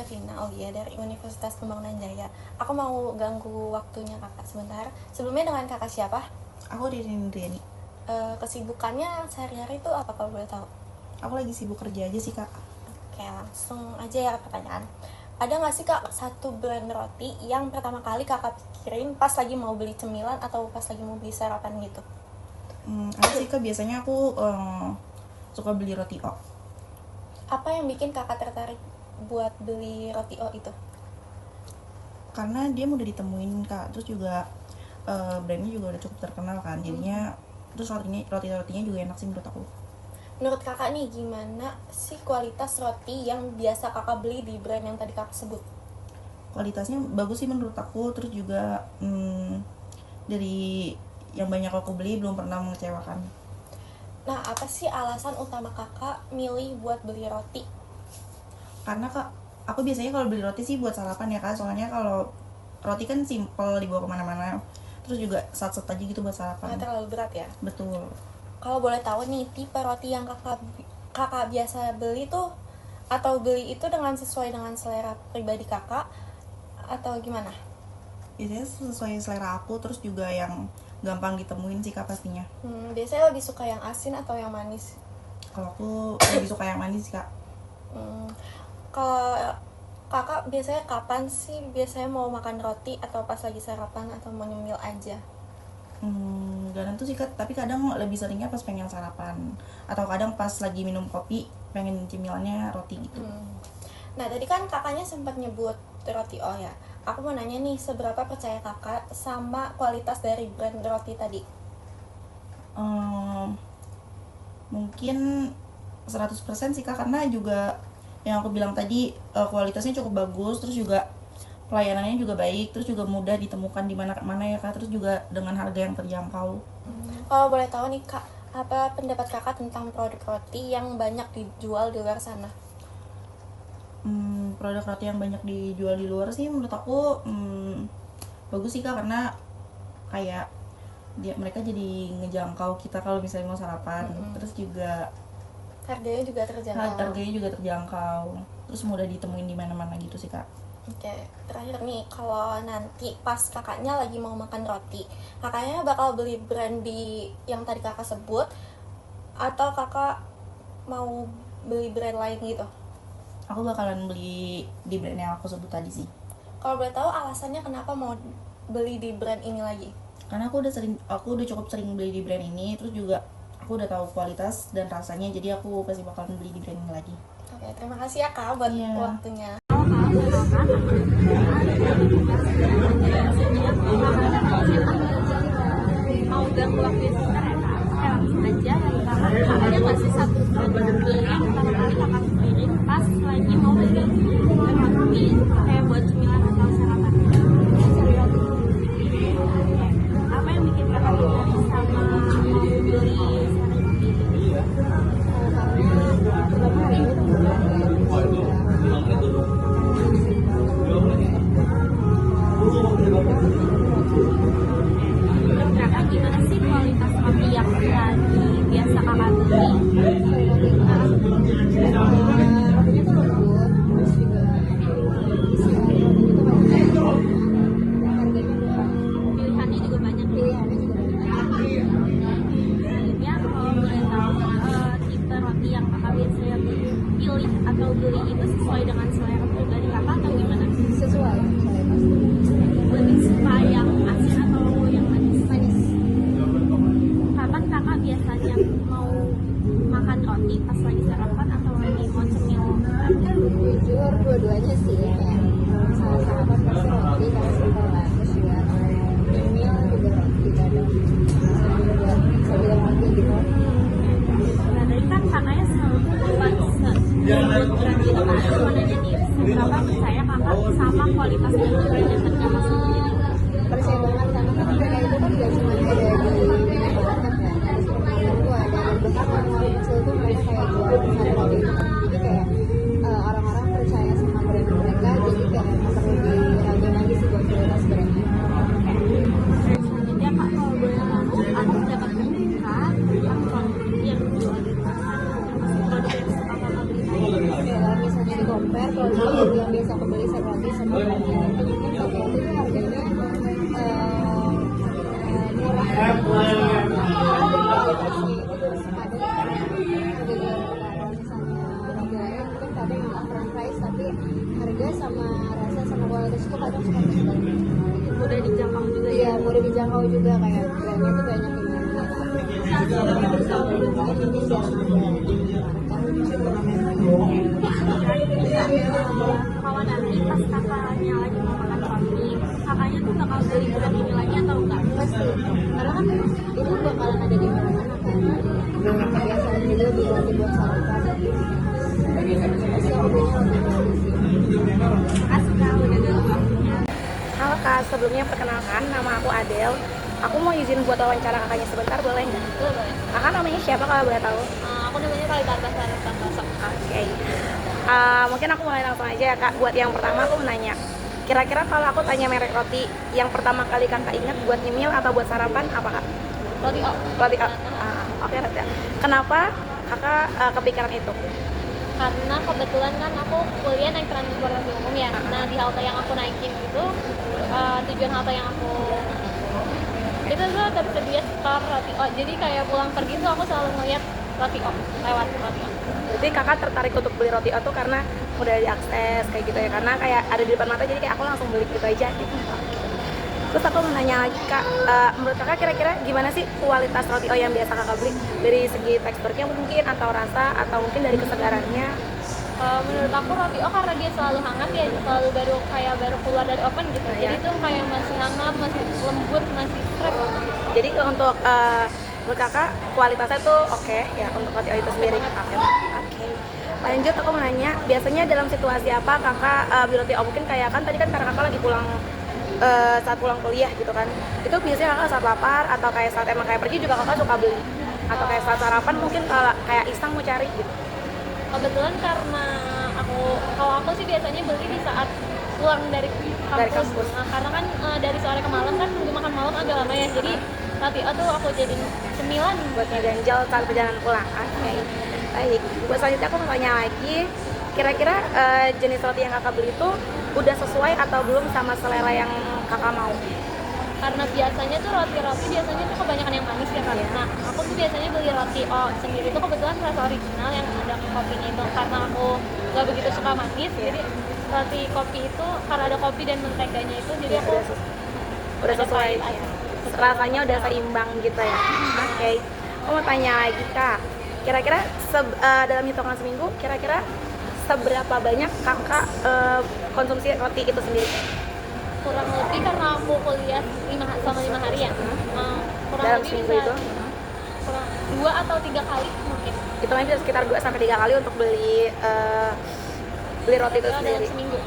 Vina Aulia dari Universitas Kembangan Jaya. Aku mau ganggu waktunya kakak sebentar. Sebelumnya dengan kakak siapa? Aku Riani. Kesibukannya sehari-hari itu apa kalau boleh tahu? Aku lagi sibuk kerja aja sih kak. Oke, langsung aja ya pertanyaan. Ada nggak sih kak satu brand roti yang pertama kali kakak pikirin pas lagi mau beli cemilan atau pas lagi mau beli sarapan gitu? Ada sih kak, biasanya aku suka beli roti O. Apa yang bikin kakak tertarik buat beli roti O itu? Karena dia mudah ditemuin kak, terus juga brandnya juga udah cukup terkenal kan, jadinya terus roti-rotinya juga enak sih menurut aku. Menurut kakak nih gimana sih kualitas roti yang biasa kakak beli di brand yang tadi kakak sebut? Kualitasnya bagus sih menurut aku, terus juga dari yang banyak aku beli belum pernah mengecewakan. Nah, apa sih alasan utama kakak milih buat beli roti? Karena kak, aku biasanya kalau beli roti sih buat sarapan ya kak, soalnya kalau roti kan simple dibawa kemana-mana, terus juga sat-set aja gitu buat sarapan. Nggak terlalu berat ya? Betul. Kalau boleh tahu nih, tipe roti yang kakak biasa beli tuh atau beli itu sesuai dengan selera pribadi kakak atau gimana? Biasanya sesuai selera aku, terus juga yang gampang ditemuin sih kak pastinya. Biasanya lebih suka yang asin atau yang manis? Kalau aku lebih suka yang manis kak. Kalau kakak biasanya kapan sih biasanya mau makan roti, atau pas lagi sarapan atau mau nyemil aja? Gak nentu sih kak, tapi kadang lebih seringnya pas pengen sarapan, atau kadang pas lagi minum kopi pengen cemilannya roti gitu. Nah tadi kan kakaknya sempat nyebut roti O ya. Aku mau nanya nih, seberapa percaya kakak sama kualitas dari brand roti tadi? Mungkin 100% sih kak, karena juga yang aku bilang tadi kualitasnya cukup bagus, terus juga pelayanannya juga baik, terus juga mudah ditemukan di mana-mana ya kak, terus juga dengan harga yang terjangkau. Kalau boleh tahu nih kak, apa pendapat kakak tentang produk roti yang banyak dijual di luar sana? Produk roti yang banyak dijual di luar sih menurut aku bagus sih kak, karena kayak mereka jadi ngejangkau kita kalau misalnya mau sarapan. Terus juga harganya juga terjangkau, terus mudah ditemuin di mana-mana gitu sih kak. Oke, terakhir nih, kalau nanti pas kakaknya lagi mau makan roti, kakaknya bakal beli brand yang tadi kakak sebut, atau kakak mau beli brand lain gitu? Aku bakalan beli di brand yang aku sebut tadi sih. Kalau boleh tahu alasannya kenapa mau beli di brand ini lagi? Karena aku udah cukup sering beli di brand ini, terus juga aku udah tahu kualitas dan rasanya, jadi aku pasti bakalan beli di brand ini lagi. Oke, terima kasih ya kak buat waktunya. Mau ganggu waktu sebentar ya kak? Langsung aja. Ada nggak sih satu brand yang pertama kali kakak pikirin pas lagi mau beli roti kayak buat cemilan atau sarapan? Apa yang bikin kakak tertarik sama mau beli roti ini? Kakak gimana sih kualitas roti yang lagi biasa kakak beli? Pilihannya juga banyak. Ya kalau boleh tahu tipe roti yang kakak biasanya pilih atau beli itu sesuai dengan selera pribadi kakak atau gimana? Sesuai Lebih suka yang asin atau yang manis? Kapan kakak biasanya mau makan roti, pas lagi sarapan atau lagi mau cemil? jujur dua-duanya sih, kayak salah-salah pasti roti karena simpel lah, terus juga nyemil juga roti kadang sambil roti gitu. Nah tadi kan kakaknya selalu nyebut brand gitu kan, cuma nanya nih seberapa percaya kakak sama kualitas dari brand yang tadi kakak sebutin? Percaya banget, karena kan mereka itu kan gak cuma ada di supermarket kan, ada supermarket tuh ada bahkan orang-orang kecil tuh mereka kayak jual harga gitu kan, jadi kayak orang-orang percaya sama brand mereka, jadi kayak nggak perlu diraguin lagi sih buat kualitas brandnya. Selanjutnya kak, kalau boleh tahu aku dapat berita tentang produk yang dijual di luar sana, termasuk produk yang suka kakak beli? Kalau misalnya di compare produk yang biasa aku beli satu roti sama roti itu mungkin satu roti itu harganya murah dan kualitasnya itu terus ada kalau misalnya roti ayam mungkin kadang yang kurang price tapi harga sama rasa sama kualitas itu kadang suka beda. Mudah dijangkau juga ya. Iya, mudah dijangkau juga kayak brandnya tuh banyak yang Kalau nanti pas kakaknya lagi mau makan roti, kakaknya tuh bakal beli brand ini lagi atau enggak? pasti karena kan itu bakalan ada di mana-mana kan biasanya juga dibuat sarapan pasti aku belinya roti pasti sih. Makasih Kak udah datang. Halo Kak, sebelumnya perkenalkan, nama aku Adel. Aku mau izin buat wawancara kakaknya sebentar, boleh nggak? Boleh. Kakak namanya siapa kalau boleh tahu? Aku namanya Kali Sari Santoso. Oke. Mungkin aku mulai langsung aja ya Kak. Buat yang pertama aku mau nanya, kira-kira kalau aku tanya merek roti yang pertama kali kakak ingat buat nyemil atau buat sarapan apa Kak? Roti O. Roti O. Oke, roti O. Kenapa kakak kepikiran itu? Karena kebetulan kan aku kuliah naik transportasi umum ya. Nah di halte yang aku naikin itu tujuan halte yang aku itu tuh tersedia store roti O. Jadi kayak pulang pergi tuh aku selalu ngeliat roti O lewat roti O. Jadi kakak tertarik untuk beli roti O tuh karena mudah diakses kayak gitu ya, karena kayak ada di depan mata jadi kayak aku langsung beli gitu aja gitu. Terus aku mau nanya lagi Kak, menurut kakak kira-kira gimana sih kualitas roti O yang biasa kakak beli? Dari segi teksturnya mungkin, atau rasa, atau mungkin dari kesegarannya? Menurut aku roti O karena dia selalu hangat ya, selalu baru keluar dari oven gitu. Iya. Jadi tuh kayak masih hangat, masih lembut, masih strap. Jadi untuk menurut kakak kualitasnya tuh oke ya untuk roti O itu sendiri. Oke. Lanjut aku mau nanya, biasanya dalam situasi apa kakak beli roti O? Mungkin kayak kan tadi kan karena kakak lagi pulang saat pulang kuliah gitu kan, itu biasanya kakak saat lapar atau kayak saat emang kayak pergi juga kakak suka beli, atau kayak saat sarapan mungkin kalau kayak iseng mau cari gitu? Kebetulan karena kalau aku sih biasanya beli di saat pulang dari kampus. Nah, karena kan dari sore ke malam kan nunggu makan malam agak lama ya, jadi roti O tuh aku jadiin cemilan Buat ngeganjal saat perjalanan pulang. Oke. Baik, buat selanjutnya aku mau tanya lagi, kira-kira jenis roti yang kakak beli itu udah sesuai atau belum sama selera yang kakak mau? karena biasanya tuh roti-roti biasanya tuh kebanyakan yang manis ya kan. Nah aku tuh biasanya beli roti O sendiri tuh kebetulan rasa original yang ada kopinya itu, karena aku gak begitu suka manis. Jadi roti kopi itu karena ada kopi dan menteganya itu, jadi aku Udah sesuai ya. Rasanya udah seimbang gitu ya. Oke. Aku mau tanya lagi Kak, kira-kira dalam hitungan seminggu kira-kira seberapa banyak kakak konsumsi roti itu sendiri? kurang lebih karena aku kuliah 5 hari ya, kurang Dalam lebih seminggu bisa itu? kurang 2 atau 3 kali mungkin. Hitungannya bisa sekitar 2-3 kali untuk beli roti itu Dalam sendiri. seminggu.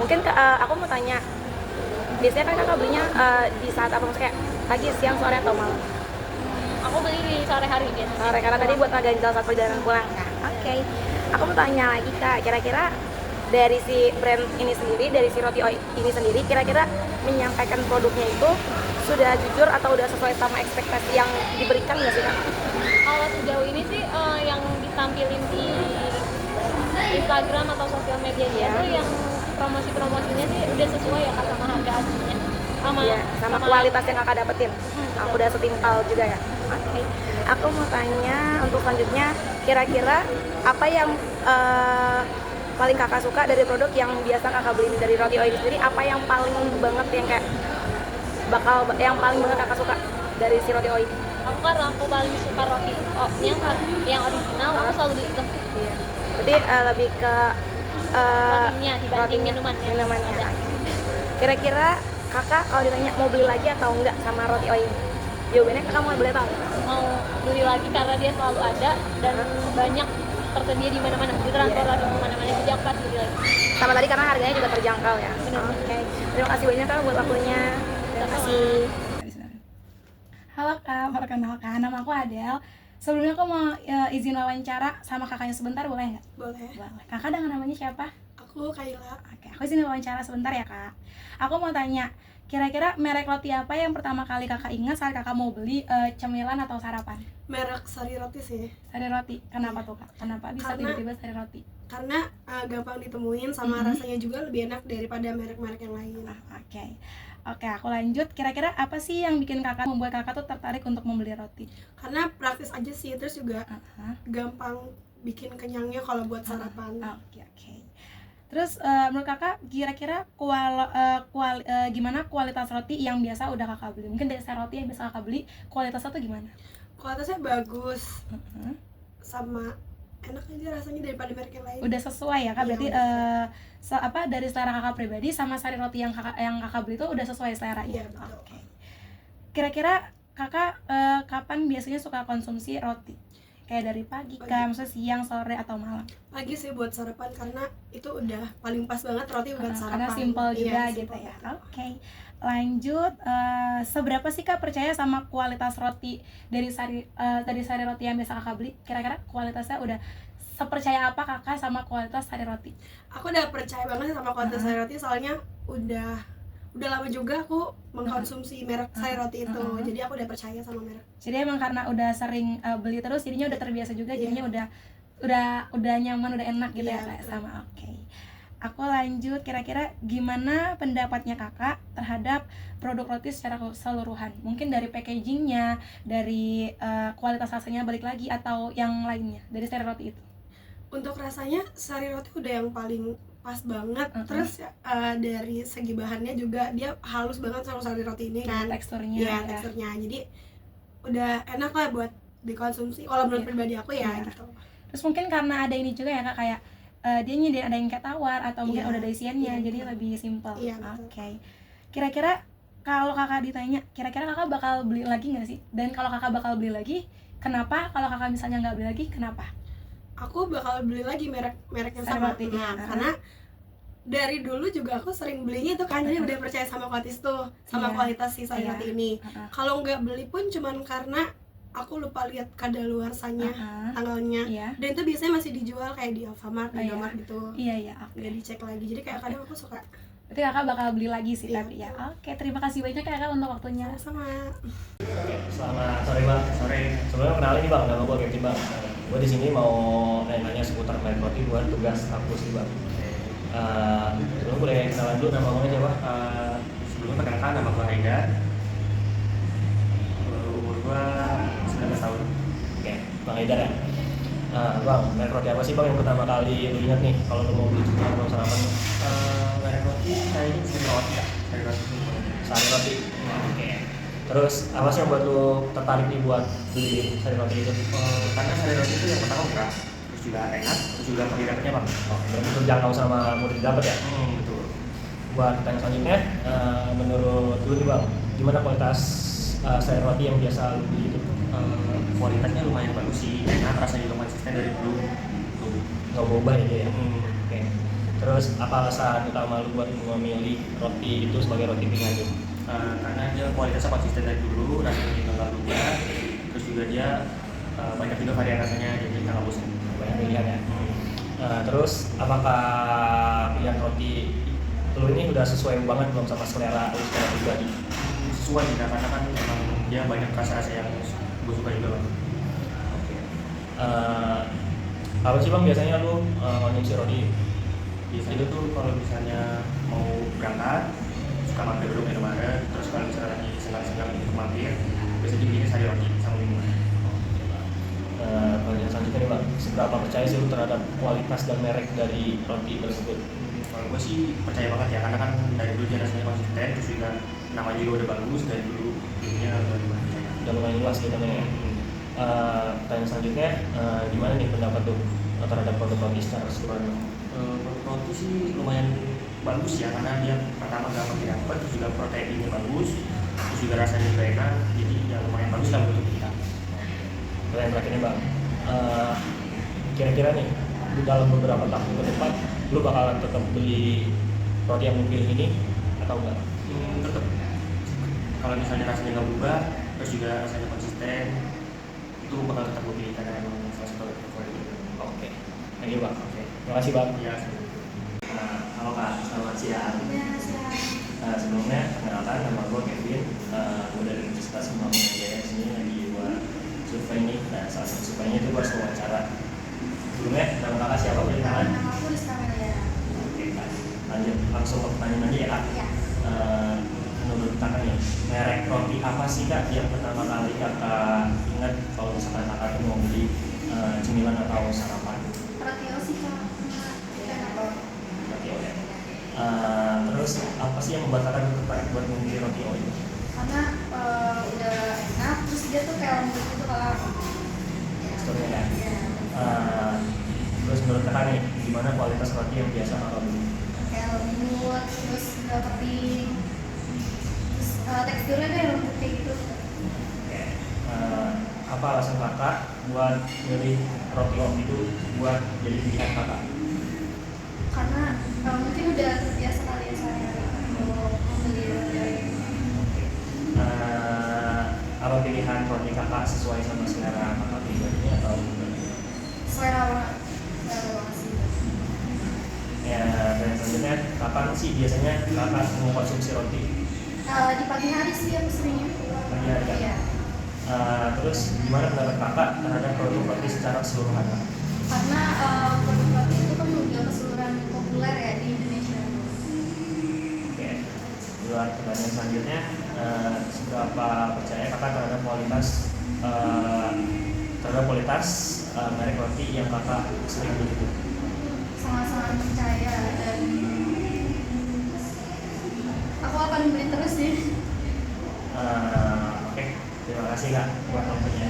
Mungkin aku mau tanya, biasanya kan kakak belinya di saat apa, maksudnya kayak pagi, siang, sore, atau malam? Aku beli di sore hari biasanya. Sore, karena tadi buat ngeganjal saat perjalanan pulang kan? Oke. Aku mau tanya lagi Kak, kira-kira dari si brand ini sendiri, dari si roti O ini sendiri, kira-kira menyampaikan produknya itu sudah jujur atau udah sesuai sama ekspektasi yang diberikan nggak sih Kak? Kalau sejauh ini sih yang ditampilin di Instagram atau sosial media dia tuh yang promosi-promosinya sih udah sesuai ya Kak sama harga aslinya. Iya, sama kualitas yang kakak dapetin. Aku udah setimpal juga ya. Oke. Aku mau tanya untuk selanjutnya, kira-kira apa yang paling kakak suka dari produk yang biasa kakak beli dari roti O ini sendiri? Apa yang paling banget yang kayak yang paling banget kakak suka dari si roti O ini? Aku karena aku paling suka roti O yang original, aku selalu beli itu. Iya. Berarti lebih ke Rotinya dibanding minumannya. minumannya. Kira-kira kakak kalau ditanya mau beli lagi atau enggak sama roti O ini? Jawabannya kakak mau boleh tahu? Mau beli lagi karena dia selalu ada dan banyak tersedia di mana-mana, di transportasi kemana-mana, jadi aku pasti beli lagi. Sama tadi karena harganya juga terjangkau ya. Benar. Oke. Terima kasih banyak Kak buat waktunya. Terima kasih. Halo Kak, perkenalkan nama aku Adel. Sebelumnya aku mau izin wawancara sama kakaknya sebentar, boleh nggak? Boleh. Boleh. Kakak dengan namanya siapa? Aku Kayla. Oke, aku izin wawancara sebentar ya Kak. Aku mau tanya, kira-kira merek roti apa yang pertama kali kakak ingat saat kakak mau beli cemilan atau sarapan? Merek Sari Roti sih. Sari roti. Kenapa tuh Kak? Kenapa bisa Karena- tiba-tiba sari roti? karena gampang ditemuin sama rasanya juga lebih enak daripada merek-merek yang lain. Oke, aku lanjut. Kira-kira apa sih yang bikin kakak membuat kakak tuh tertarik untuk membeli roti? Karena praktis aja sih, terus juga gampang bikin kenyangnya kalau buat sarapan. Oke. Terus menurut kakak kira-kira gimana kualitas roti yang biasa udah kakak beli? Mungkin dari roti yang biasa kakak beli kualitasnya tuh gimana? Kualitasnya bagus, sama enak aja rasanya daripada merek yang lain. Udah sesuai ya kak, berarti dari selera kakak pribadi sama sari roti yang kakak beli itu udah sesuai selera ya. Oke. Kira-kira kakak kapan biasanya suka konsumsi roti? Kayak dari pagi kah, maksudnya siang, sore atau malam? Pagi sih buat sarapan, karena itu udah paling pas banget roti buat sarapan. Karena simple juga iya, gitu ya. Oke. Lanjut, seberapa sih kak percaya sama kualitas roti dari sari roti yang biasa kakak beli? Kira-kira kualitasnya udah sepercaya apa kakak sama kualitas sari roti? Aku udah percaya banget sama kualitas sari roti, soalnya udah lama juga aku mengkonsumsi merek sari roti itu. Jadi aku udah percaya sama merek. Jadi emang karena udah sering beli terus, jadinya udah terbiasa juga, jadinya udah nyaman, udah enak gitu ya kak sama. Oke. Aku lanjut, kira-kira gimana pendapatnya kakak terhadap produk roti secara keseluruhan? Mungkin dari packagingnya, dari kualitas rasanya balik lagi, atau yang lainnya dari sari roti itu? Untuk rasanya sari roti udah yang paling pas banget. Terus dari segi bahannya juga dia halus banget sama sari roti ini kan. Teksturnya ya, teksturnya. Jadi udah enak lah buat dikonsumsi kalau menurut pribadi aku ya gitu. Terus mungkin karena ada ini juga ya kak, kayak dia nyediain ada yang kayak tawar atau mungkin udah ada isiannya, jadi lebih simpel. Oke. Kira-kira kalau kakak ditanya, kira-kira kakak bakal beli lagi nggak sih? Dan kalau kakak bakal beli lagi, kenapa? Kalau kakak misalnya nggak beli lagi, kenapa? Aku bakal beli lagi merek yang sama. Karena dari dulu juga aku sering belinya itu kan, jadi udah percaya sama kualitas tuh, sama kualitas si sari roti ini. Kalau nggak beli pun cuman karena aku lupa lihat kadaluarsanya, tanggalnya, dan itu biasanya masih dijual kayak di Alfamart, di Indomaret gitu. Nggak dicek lagi, jadi kayak kadang aku suka. Berarti kakak bakal beli lagi sih tapi ya. Oke, terima kasih banyak ya kak untuk waktunya. Sama. Selamat sore bang. Sore. Sebelumnya kenalin nih bang, nama gue Kevin bang. Gue di sini mau nanya seputar merek roti buat tugas kampus nih bang. Sebelum boleh kenalan dulu nama gue siapa? Sebelumnya perkenalkan nama gue Haida. Umur gue 19 tahun. Oke, Bang Haidar ya. Bang, merek roti apa sih bang yang pertama kali lu ingat nih kalau lu mau beli juga mau sarapan? Merek roti kayaknya sari roti ya. Sari roti. Oke. Terus apa sih yang buat lu tertarik nih buat beli sari roti itu? Karena sari roti itu yang pertama murah, terus juga enak, terus juga mudah dapatnya bang. Berarti itu jangkau sama mudah didapat ya? Betul. Buat pertanyaan selanjutnya, menurut lu nih bang, gimana kualitas sari roti yang biasa lu beli itu? Kualitasnya lumayan bagus sih, enak, rasanya juga konsisten dari dulu. Nggak berubah ya? Oke. Terus apa alasan utama lu buat memilih roti itu sebagai roti pilihan lu? Karena dia kualitasnya konsisten dari dulu, rasanya juga nggak berubah, terus juga dia banyak juga varian rasanya, jadi nggak bosan. Banyak pilihan ya. Terus apakah pilihan roti lu ini udah sesuai banget belum sama selera lu secara pribadi? Sesuai juga, karena kan memang dia banyak rasa-rasa yang gue suka juga bang. Apa sih bang biasanya lu konsumsi roti? Biasanya tuh kalau misalnya mau berangkat suka mampir dulu ke Indomaret, terus kalau misalnya lagi senggang-senggang untuk mampir biasanya belinya sari roti sama minuman. Pertanyaan selanjutnya nih bang, seberapa percaya sih lu terhadap kualitas dan merek dari roti tersebut? Kalau gue sih percaya banget ya, karena kan dari dulu dia rasanya konsisten, terus juga namanya juga udah bagus, dari dulu belinya udah lumayan luas gitu kan ya. Pertanyaan selanjutnya, gimana nih pendapat lu terhadap produk roti secara keseluruhan? Produk roti sih lumayan bagus ya, karena dia pertama gampang didapat, terus juga proteinnya bagus, terus juga rasanya juga enak, jadi ya lumayan bagus lah untuk kita. Pertanyaan terakhir nih bang, kira-kira nih di dalam beberapa tahun ke depan lu bakalan tetap beli roti yang lu pilih ini atau enggak? Tetap. Kalau misalnya rasanya nggak berubah, terus juga rasanya konsisten, itu bakal tetap gue pilih karena emang salah satu favorit. Oke, thank you bang. Terima kasih bang. Iya. Halo kak, selamat siang. Sebelumnya perkenalkan nama gue Kevin, gue dari Universitas Muhammadiyah. Sini lagi buat survei nih. Nah salah satu surveinya itu gue harus wawancara Sebelumnya nama kakak siapa? Boleh kenalan? Nama aku Rizka Melia. Oke kak. Lanjut langsung ke pertanyaan aja ya kak. Ya. Menurut kakak nih, merek roti apa sih kak yang pertama kali kakak ingat kalau misalkan kakak tuh mau beli cemilan atau sarapan? Roti sih kak. Roti O ya. Terus apa sih yang membuat kakak tertarik buat membeli roti O itu? Karena udah enak, terus dia tuh kayak lembut gitu kalau Teksturnya kan? Terus menurut kakak nih, gimana kualitas roti yang biasa kakak beli? kayak lembut, terus nggak kering, terus teksturnya kayak lembut kayak gitu. Oke. Apa alasan kakak buat milih roti O itu buat jadi pilihan kakak? Karena mungkin udah terbiasa kali ya saya untuk membeli roti. Apa pilihan roti kakak sesuai sama selera kakak pribadi atau gimana? Selera banget sih. Ya, dan selanjutnya kapan sih biasanya kakak mengkonsumsi roti? Di pagi hari sih aku seringnya. Pagi hari kan? Iya. Terus gimana pendapat kakak terhadap produk roti secara keseluruhan? Karena produk roti itu kan udah keseluruhan populer ya di Indonesia. Oke. Di luar pertanyaan selanjutnya, seberapa percaya kakak terhadap kualitas merek roti yang kakak sering beli itu? Sangat-sangat percaya dan aku akan beli terus sih. Oke, terima kasih kak buat waktunya.